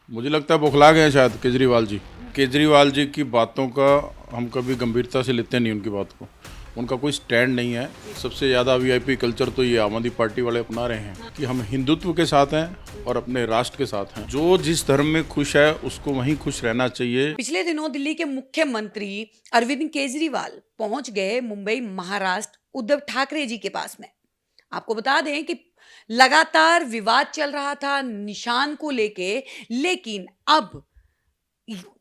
मुझे लगता है बौखला गए हैं शायद केजरीवाल जी की बातों का हम कभी गंभीरता से लेते नहीं उनकी बात को। उनका कोई स्टैंड नहीं है। सबसे ज़्यादा वीआईपी कल्चर तो ये आम आदमी पार्टी वाले अपना रहे हैं कि हम हिंदुत्व के साथ हैं और अपने राष्ट्र के साथ हैं। जो जिस धर्म में खुश है उसको वहीं खुश रहना चाहिए। पिछले दिनों दिल्ली के मुख्यमंत्री अरविंद केजरीवाल पहुंच गए मुंबई महाराष्ट्र उद्धव ठाकरे जी के पास में। आपको बता दें कि लगातार विवाद चल रहा था निशान को लेके, लेकिन अब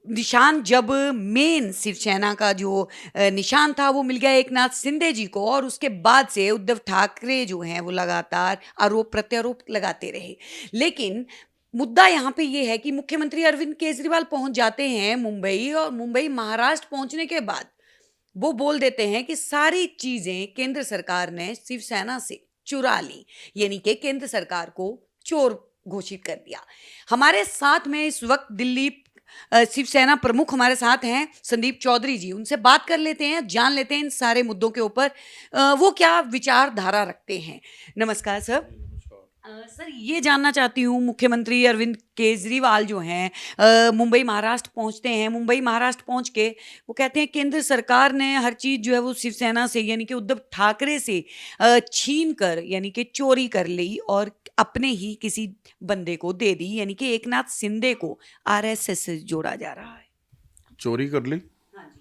निशान जब मेन शिवसेना का जो निशान था वो मिल गया एकनाथ शिंदे जी को, और उसके बाद से उद्धव ठाकरे जो हैं वो लगातार आरोप प्रत्यारोप लगाते रहे। लेकिन मुद्दा यहाँ पे ये है कि मुख्यमंत्री अरविंद केजरीवाल पहुंच जाते हैं मुंबई, और मुंबई महाराष्ट्र पहुंचने के बाद वो बोल देते हैं कि सारी चीजें केंद्र सरकार ने शिवसेना से चुरा ली, यानी कि केंद्र सरकार को चोर घोषित कर दिया। हमारे साथ में इस वक्त दिल्ली शिवसेना प्रमुख हमारे साथ हैं संदीप चौधरी जी। उनसे बात कर लेते हैं, जान लेते हैं इन सारे मुद्दों के ऊपर वो क्या विचारधारा रखते हैं। नमस्कार सर। सर, ये जानना चाहती हूँ, मुख्यमंत्री अरविंद केजरीवाल जो हैं मुंबई महाराष्ट्र पहुंचते हैं। मुंबई महाराष्ट्र पहुंच के वो कहते हैं केंद्र सरकार ने हर चीज़ जो है वो शिवसेना से यानी कि उद्धव ठाकरे से छीन कर यानी कि चोरी कर ली और अपने ही किसी बंदे को दे दी, यानी कि एकनाथ शिंदे को आरएसएस से जोड़ा जा रहा है। चोरी कर ली? हाँ जी।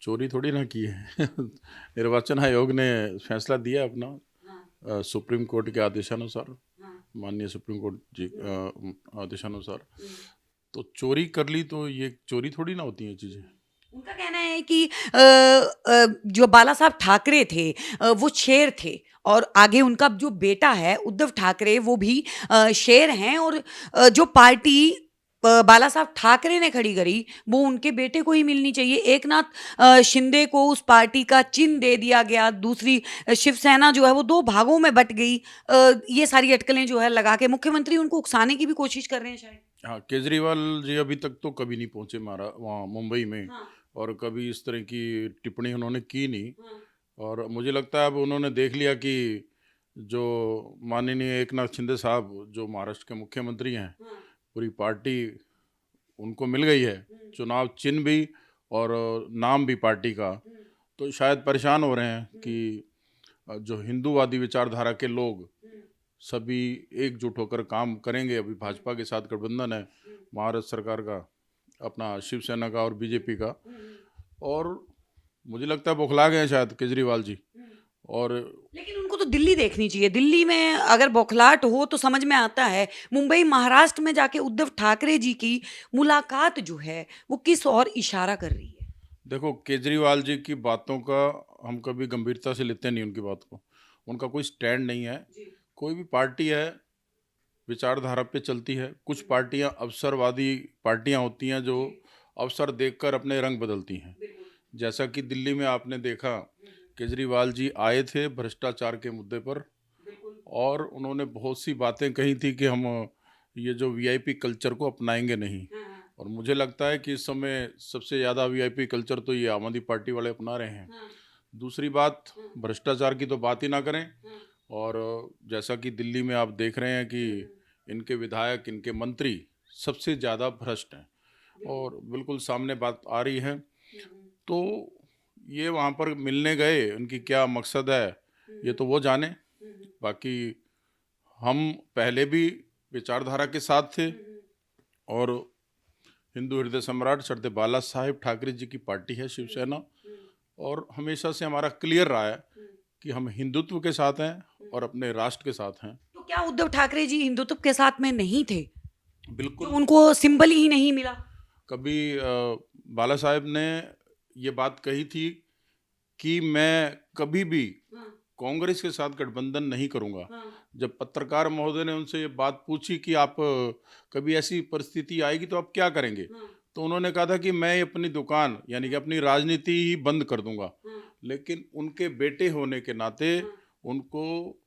चोरी थोड़ी ना की है। निर्वाचन आयोग ने फैसला दिया अपना हाँ। सुप्रीम कोर्ट के आदेशानुसार, हाँ। माननीय सुप्रीम कोर्ट जी आदेशानुसार। तो चोरी कर ली तो ये चोरी थोड़ी ना होती हैं चीज़ें। उनका कहना है कि जो बाला साहब ठाकरे थे वो शेर थे, और आगे उनका जो बेटा है उद्धव ठाकरे वो भी शेर हैं, और जो पार्टी बाला साहब ठाकरे ने खड़ी करी वो उनके बेटे को ही मिलनी चाहिए। एकनाथ शिंदे को उस पार्टी का चिन्ह दे दिया गया। दूसरी शिवसेना जो है वो दो भागों में बट गई। ये सारी अटकलें जो है लगा के मुख्यमंत्री उनको उकसाने की भी कोशिश कर रहे हैं शायद। हाँ, केजरीवाल जी अभी तक तो कभी नहीं पहुंचे वहाँ मुंबई में। हाँ। और कभी इस तरह की टिप्पणी उन्होंने की नहीं। हाँ। और मुझे लगता है अब उन्होंने देख लिया कि जो माननीय एकनाथ शिंदे साहब जो महाराष्ट्र के मुख्यमंत्री हैं, हाँ। पूरी पार्टी उनको मिल गई है, चुनाव चिन्ह भी और नाम भी पार्टी का। तो शायद परेशान हो रहे हैं कि जो हिंदूवादी विचारधारा के लोग सभी एकजुट होकर काम करेंगे। अभी भाजपा के साथ गठबंधन है महाराष्ट्र सरकार का, अपना शिवसेना का और बीजेपी का। और मुझे लगता है बौखला गए हैं शायद केजरीवाल जी। और लेकिन उनको तो दिल्ली देखनी चाहिए। दिल्ली में अगर बौखलाहट हो तो समझ में आता है। मुंबई महाराष्ट्र में जाके उद्धव ठाकरे जी की मुलाकात जो है वो किस और इशारा कर रही है? देखो, केजरीवाल जी की बातों का हम कभी गंभीरता से लेते नहीं उनकी बात को। उनका कोई स्टैंड नहीं है। कोई भी पार्टी है विचारधारा पे चलती है। कुछ पार्टियां अवसरवादी पार्टियां होती हैं जो अवसर देखकर अपने रंग बदलती हैं। जैसा कि दिल्ली में आपने देखा, केजरीवाल जी आए थे भ्रष्टाचार के मुद्दे पर, और उन्होंने बहुत सी बातें कही थी कि हम ये जो वीआईपी कल्चर को अपनाएंगे नहीं। और मुझे लगता है कि इस समय सबसे ज़्यादा वीआईपी कल्चर तो ये आम आदमी पार्टी वाले अपना रहे हैं। दूसरी बात, भ्रष्टाचार की तो बात ही ना करें। और जैसा कि दिल्ली में आप देख रहे हैं कि इनके विधायक, इनके मंत्री सबसे ज़्यादा भ्रष्ट हैं, और बिल्कुल सामने बात आ रही है। तो ये वहाँ पर मिलने गए, उनकी क्या मकसद है ये तो वो जाने। बाकी हम पहले भी विचारधारा के साथ थे, और हिंदू हृदय सम्राट सरदार बाला साहेब ठाकरे जी की पार्टी है शिवसेना, और हमेशा से हमारा क्लियर रहा है कि हम हिंदुत्व के साथ हैं और अपने राष्ट्र के साथ हैं। तो क्या उद्धव ठाकरे जी हिंदुत्व के साथ में नहीं थे? बिल्कुल। तो उनको सिंबल ही नहीं मिला? कभी बाला साहेब ने ये बात कही थी कि मैं कभी भी कांग्रेस के साथ गठबंधन नहीं करूंगा। जब पत्रकार महोदय ने उनसे ये बात पूछी कि आप कभी ऐसी परिस्थिति आएगी तो आप क्या करेंगे, तो उन्होंने कहा था कि मैं अपनी दुकान यानी कि अपनी राजनीति ही बंद कर दूंगा। लेकिन उनके बेटे होने के नाते उनको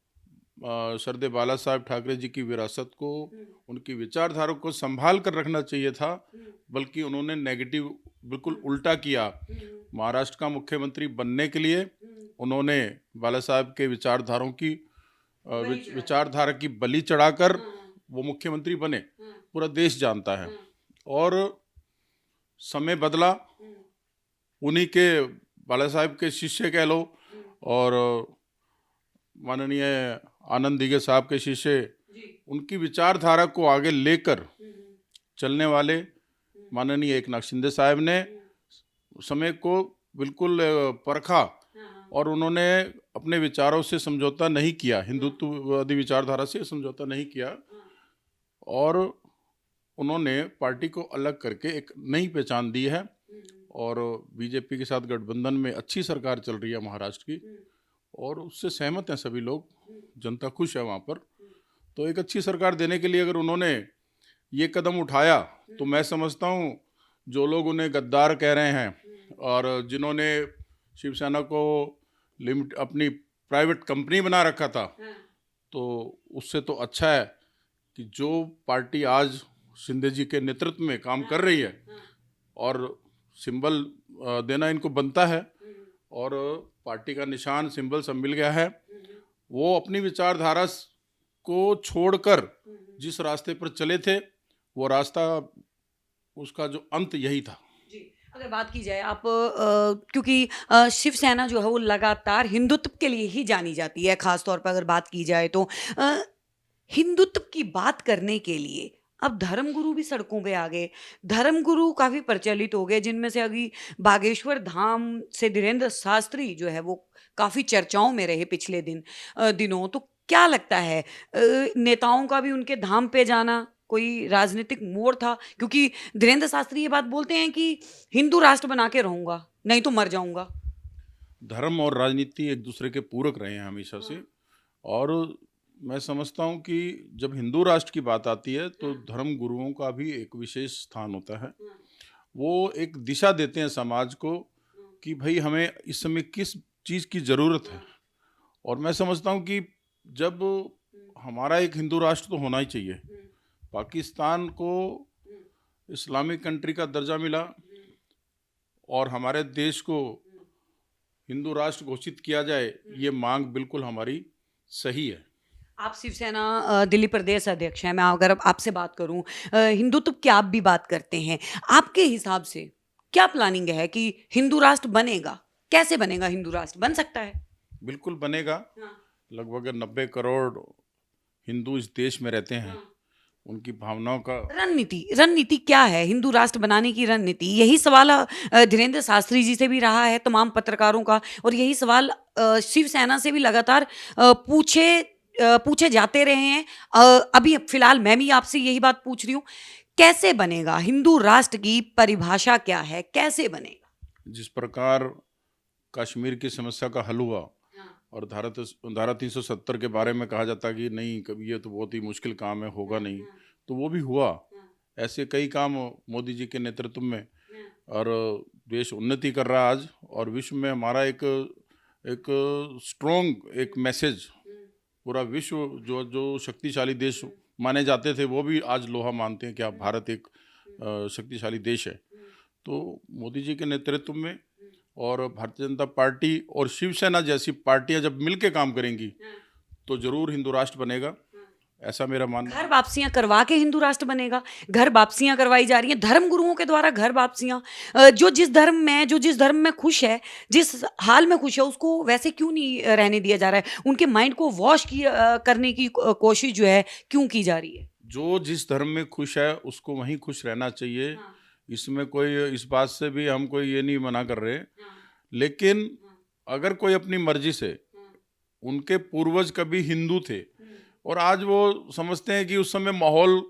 सरदार बाला साहब ठाकरे जी की विरासत को, उनकी विचारधारा को संभाल कर रखना चाहिए था, बल्कि उन्होंने नेगेटिव बिल्कुल उल्टा किया। महाराष्ट्र का मुख्यमंत्री बनने के लिए उन्होंने बाला साहब के विचारधारों की विचारधारा की बलि चढ़ाकर वो मुख्यमंत्री बने। पूरा देश जानता है। और समय बदला, उन्हीं के बाला साहब के शिष्य कह लो और माननीय आनंद दिघे साहब के शिष्य, उनकी विचारधारा को आगे लेकर चलने वाले माननीय एकनाथ शिंदे साहब ने समय को बिल्कुल परखा और उन्होंने अपने विचारों से समझौता नहीं किया, हिंदुत्ववादी विचारधारा से समझौता नहीं किया और उन्होंने पार्टी को अलग करके एक नई पहचान दी है और बीजेपी के साथ गठबंधन में अच्छी सरकार चल रही है महाराष्ट्र की और उससे सहमत हैं सभी लोग, जनता खुश है वहाँ पर। तो एक अच्छी सरकार देने के लिए अगर उन्होंने ये कदम उठाया तो मैं समझता हूँ जो लोग उन्हें गद्दार कह रहे हैं और जिन्होंने शिवसेना को अपनी प्राइवेट कंपनी बना रखा था, तो उससे तो अच्छा है कि जो पार्टी आज शिंदे जी के नेतृत्व में काम कर रही है और सिंबल देना इनको बनता है और पार्टी का निशान सिंबल सब मिल गया है, वो अपनी विचारधारा को छोड़कर जिस रास्ते पर चले थे वो रास्ता, उसका जो अंत यही था। अगर बात की जाए आप क्योंकि शिवसेना जो है वो लगातार हिंदुत्व के लिए ही जानी जाती है, खास तौर पर अगर बात की जाए तो हिंदुत्व की बात करने के लिए अब धर्मगुरु भी सड़कों पे आ गए। धर्मगुरु काफ़ी प्रचलित हो गए, जिनमें से अभी बागेश्वर धाम से धीरेन्द्र शास्त्री जो है वो काफ़ी चर्चाओं में रहे पिछले दिनों। तो क्या लगता है नेताओं का भी उनके धाम पे जाना कोई राजनीतिक मोड़ था? क्योंकि धीरेन्द्र शास्त्री ये बात बोलते हैं कि हिंदू राष्ट्र बना के रहूंगा, नहीं तो मर जाऊंगा। धर्म और राजनीति एक दूसरे के पूरक रहे हैं हमेशा से और मैं समझता हूँ कि जब हिंदू राष्ट्र की बात आती है तो धर्म गुरुओं का भी एक विशेष स्थान होता है। वो एक दिशा देते हैं समाज को कि भाई हमें इस समय किस चीज़ की ज़रूरत है और मैं समझता हूँ कि जब हमारा एक हिंदू राष्ट्र तो होना ही चाहिए। पाकिस्तान को इस्लामिक कंट्री का दर्जा मिला और हमारे देश को हिंदू राष्ट्र घोषित किया जाए, ये मांग बिल्कुल हमारी सही है। आप शिवसेना दिल्ली प्रदेश अध्यक्ष हैं, मैं अगर अब आपसे बात करूं, हिंदुत्व की आप भी बात करते हैं, आपके हिसाब से क्या प्लानिंग है कि हिंदू राष्ट्र बनेगा? कैसे बनेगा? हिंदू राष्ट्र बन सकता है? बिल्कुल बनेगा। लगभग 90 करोड़ हिंदू इस देश में रहते हैं, उनकी भावनाओं का रणनीति क्या है हिंदू राष्ट्र बनाने की रणनीति? यही सवाल धीरेन्द्र शास्त्री जी से भी रहा है, तमाम पत्रकारों का, और यही सवाल शिवसेना से भी लगातार पूछे जाते रहे हैं। अभी फिलहाल मैं भी आपसे यही बात पूछ रही हूँ, कैसे बनेगा हिंदू राष्ट्र की परिभाषा क्या है, कैसे बनेगा? जिस प्रकार कश्मीर की समस्या का हल हुआ और धारा 370 के बारे में कहा जाता कि नहीं कभी ये तो बहुत ही मुश्किल काम है, होगा नहीं, तो वो भी हुआ। ऐसे कई काम मोदी जी के नेतृत्व में और देश उन्नति कर रहा है आज और विश्व में हमारा एक स्ट्रॉन्ग एक मैसेज, पूरा विश्व जो शक्तिशाली देश माने जाते थे वो भी आज लोहा मानते हैं कि आप भारत एक शक्तिशाली देश है। तो मोदी जी के नेतृत्व में और भारतीय जनता पार्टी और शिवसेना जैसी पार्टियां जब मिलके काम करेंगी तो जरूर हिंदू राष्ट्र बनेगा, ऐसा मेरा मानना है। घर वापसियां करवा के हिंदू राष्ट्र बनेगा? घर वापसियां करवाई जा रही हैं धर्म गुरुओं के द्वारा, घर वापसियां। जो जिस धर्म में खुश है, जिस हाल में खुश है, उसको वैसे क्यों नहीं रहने दिया जा रहा है? उनके माइंड को वॉश करने की कोशिश जो है क्यों की जा रही है? जो जिस धर्म में खुश है उसको वहीं खुश रहना चाहिए। इसमें कोई इस बात से भी हम कोई ये नहीं मना कर रहे, लेकिन अगर कोई अपनी मर्जी से, उनके पूर्वज कभी हिंदू थे और आज वो समझते हैं कि उस समय माहौल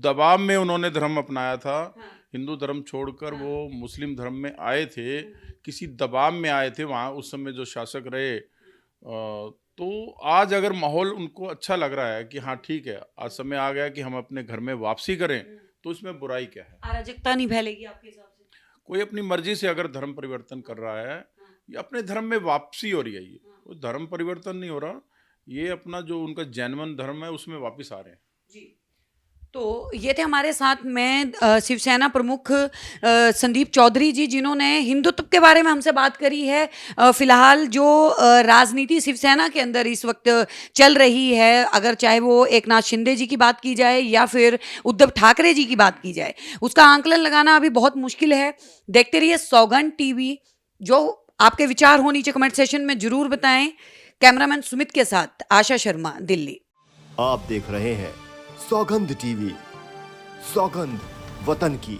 दबाव में उन्होंने धर्म अपनाया था, हिंदू धर्म छोड़कर वो मुस्लिम धर्म में आए थे, किसी दबाव में आए थे वहाँ उस समय जो शासक रहे, तो आज अगर माहौल उनको अच्छा लग रहा है कि हाँ ठीक है आज समय आ गया कि हम अपने घर में वापसी करें, तो इसमें बुराई क्या है? अराजकता नहीं फैलेगी आपके हिसाब से? कोई अपनी मर्जी से अगर धर्म परिवर्तन कर रहा है या अपने धर्म में वापसी हो रही है, ये वो धर्म परिवर्तन नहीं हो रहा, ये अपना जो उनका जैनवन धर्म है उसमें वापस आ रहे हैं। जी। तो ये थे हमारे साथ में शिवसेना प्रमुख संदीप चौधरी जी, जिन्होंने हिंदुत्व के बारे में हमसे बात करी है। फिलहाल जो राजनीति शिवसेना के अंदर इस वक्त चल रही है, अगर चाहे वो एकनाथ शिंदे जी की बात की जाए या फिर उद्धव ठाकरे जी की बात की जाए, उसका आंकलन लगाना अभी बहुत मुश्किल है। देखते रहिए सौगंध टीवी। जो आपके विचार हो नीचे कमेंट सेशन में जरूर बताएं। कैमरामैन सुमित के साथ आशा शर्मा, दिल्ली। आप देख रहे हैं सौगंध टीवी, सौगंध वतन की।